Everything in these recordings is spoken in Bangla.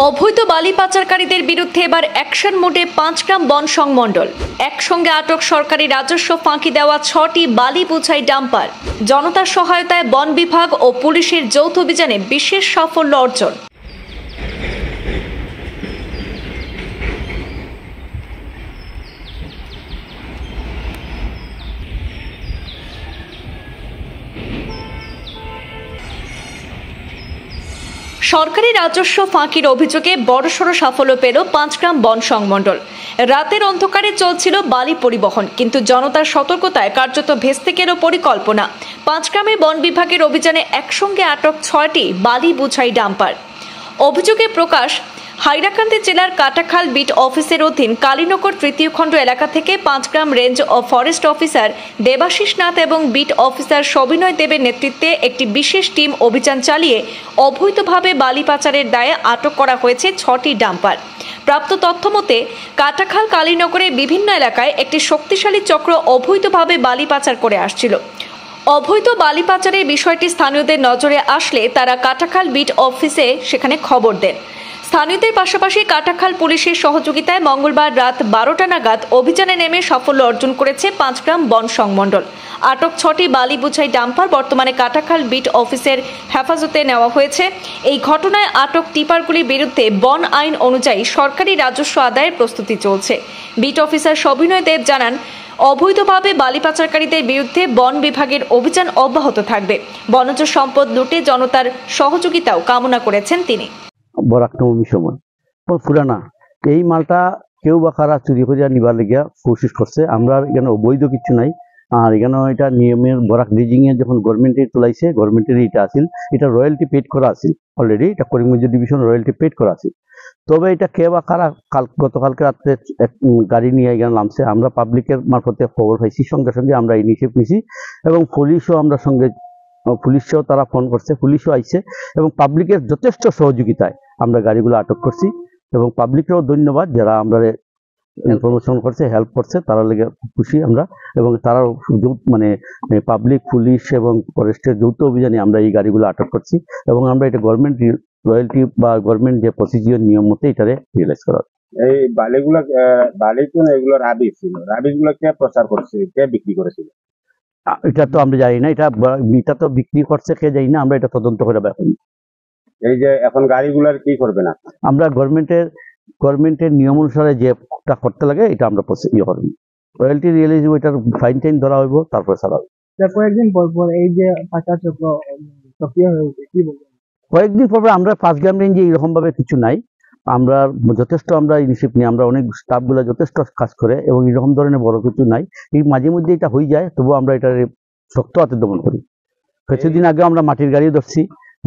অবৈধ বালি পাচারকারীদের বিরুদ্ধে এবার অ্যাকশন মোডে 5 গ্রাম বন সংমণ্ডল। একসঙ্গে আটক সরকারি রাজস্ব ফাঁকি দেওয়া 6টি বালি বোঝাই ডাম্পার। জনতার সহায়তায় বন বিভাগ ও পুলিশের যৌথ অভিযানে বিশেষ সাফল্য অর্জন। সরকারি রাজস্ব ফাঁকির অভিযোগে বড়সড় সাফল্য পেল 5 গ্রাম বন সংমণ্ডল। রাতের অন্ধকারে চলছিল বালি পরিবহন, কিন্তু জনতার সতর্কতায় কার্যত ভেস্তে গেল পরিকল্পনা। 5 গ্রামে বন বিভাগের অভিযানে একসঙ্গে আটক 6টি বালি বোঝাই ডাম্পার। অভিযোগে প্রকাশ, হাইলাকান্দি জেলার কাটাখাল বিট অফিসের অধীন কালীনগর তৃতীয় খণ্ড এলাকা থেকে 5 গ্রাম রেঞ্জ ও ফরেস্ট অফিসার দেবাশিস নাথ এবং বিট অফিসার সবিনয় দেবের নেতৃত্বে একটি বিশেষ টিম অভিযান চালিয়ে অবৈধভাবে বালি পাচারের দায়ে আটক করা হয়েছে 6টি ডাম্পার। প্রাপ্ত তথ্য মতে কাটাখাল কালীনগরের বিভিন্ন এলাকায় একটি শক্তিশালী চক্র অবৈধভাবে বালি পাচার করে আসছিল। অবৈধ বালি পাচারের বিষয়টি স্থানীয়দের নজরে আসলে তারা কাটাখাল বিট অফিসে সেখানে খবর দেন। স্থানীয়দের পাশাপাশি কাটাখাল পুলিশের সহযোগিতায় মঙ্গলবার রাত 12টা নাগাদ অভিযানে নেমে সাফল্য অর্জন করেছে 5 গ্রাম বন সংমণ্ডল। আটক 6টি বালি বোঝাই ডাম্পার বর্তমানে কাটাখাল বিট অফিসের হেফাজতে নেওয়া হয়েছে। এই ঘটনায় আটক টিপারগুলির বিরুদ্ধে বন আইন অনুযায়ী সরকারি রাজস্ব আদায়ের প্রস্তুতি চলছে। বিট অফিসার সবিনয় দেব জানান, অবৈধভাবে বালি পাচারকারীদের বিরুদ্ধে বন বিভাগের অভিযান অব্যাহত থাকবে। বনজ সম্পদ লুটে জনতার সহযোগিতাও কামনা করেছেন তিনি। বরাক নবমীর সময় পুরানা এই মালটা কেউ বা কারা চুরি করিয়া নিবার লেগিয়া কোশিশ করছে। আমরা এখানে অবৈধ কিছু নাই, আর এখানে এটা নিয়মের বরাক ড্রেজিং এর যখন গভর্নমেন্টে তোলাইছে, গভর্নমেন্টের এটা আসিল, এটা রয়্যালটি পেড করা আসিল অলরেডি, এটা করিমগঞ্জ ডিভিশন রয়্যালটি পেড করা আসিল। তবে এটা কে বা কারা গতকালকে রাত্রে এক গাড়ি নিয়ে এখানে নামছে। আমরা পাবলিকের মারফতে খবর পাইছি, সঙ্গে সঙ্গে আমরা ইনিশিয়েটিভ নিছি এবং পুলিশও আমরা সঙ্গে, পুলিশও তারা ফোন করছে, পুলিশও আইছে এবং পাবলিকের যথেষ্ট সহযোগিতায় আমরা গাড়িগুলো আটক করছি। এবং পাবলিকেরও ধন্যবাদ যারা আমরা ইনফরমেশন করছে, হেল্প করছে, তারা লেগে খুশি আমরা। এবং তারা মানে পাবলিক, পুলিশ এবং ফরেস্টের যৌথ অভিযানে আমরা এই গাড়িগুলো আটক করছি এবং আমরা এটা গভর্নমেন্ট রয়্যালটি বা গভর্নমেন্ট যে প্রসিজিওর নিয়ম মতো এটারে রিয়েলাইজ করা। এই বালিগুলো এগুলো রাবিশ ছিল, রাবিশ গুলো কে প্রচার করছে, কে বিক্রি করেছিল এটা তো আমরা জানি না। এটা তো বিক্রি করছে কে জানি না, আমরা এটা তদন্ত করে ব্যাপার। এই যে এখন গাড়িগুলার কি করবে না, আমরা গভর্নমেন্টের নিয়ম অনুসারে যেটা করতে লাগে এটা আমরা ইয়ে করবো। রয়্যালটি রিয়েলাইজ ওইটার ফাইন টাইন ধরা হইব, তারপরে ছাড়া হবে। কয়েকদিন পর এই যে পাচার চক্র সক্রিয় হয়েছে, কি বলবেন? কয়েকদিন পর আমরা 5 গ্রাম রেঞ্জে এরকম ভাবে কিছু নাই। আমরা যথেষ্ট আমরা ইনিশিয়েটিভ নিই, আমরা অনেক স্টাফগুলো যথেষ্ট কাজ করে এবং এরকম ধরনের বড় কিছু নাই। এই মাঝে মধ্যে এটা হয়ে যায়, তবু আমরা এটা শক্ত হাতে দমন করি। কিছুদিন আগে আমরা মাটির গাড়ি ধরছি,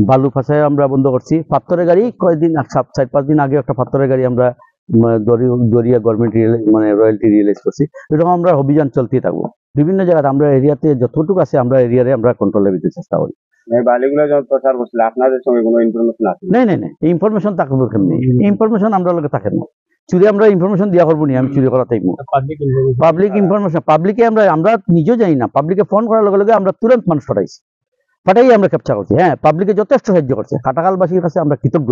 বালু ফাঁসায় আমরা বন্ধ করছি। পাথরের গাড়ি কয়েকদিন 4-5 দিন আগে একটা পাথরের গাড়ি আমরা দরিয়া গভর্নমেন্ট মানে রয়্যালটি রিয়েলাইজ করছি। এরকম আমরা অভিযান চলতেই থাকবো। বিভিন্ন জায়গায় আমরা এরিয়াতে যতটুকু আছে আমরা এরিয়ারে আমরা কন্ট্রোলে দিতে চেষ্টা করি। বালিগুলো যখন প্রচার করছিল আপনাদের সঙ্গে কোনো ইনফরমেশন আছে? না, ইনফরমেশন থাকবে কেমনি? ইনফরমেশন আমরা লোকে থাকে না। চুরি আমরা ইনফরমেশন দিয়া করবো নি, আমি চুরি করা থাকবো। পাবলিক ইনফরমেশন পাবলিকে আমরা নিজেও জানি না, পাবলিকে ফোন করার লগে লগে আমরা তুরন্ত মানুষ পাঠাই আমরা ক্যাপচার করছি। হ্যাঁ, পাবলিকে যথেষ্ট সাহায্য করছে। কাটাখালবাসীর কাছে আমরা কৃতজ্ঞ।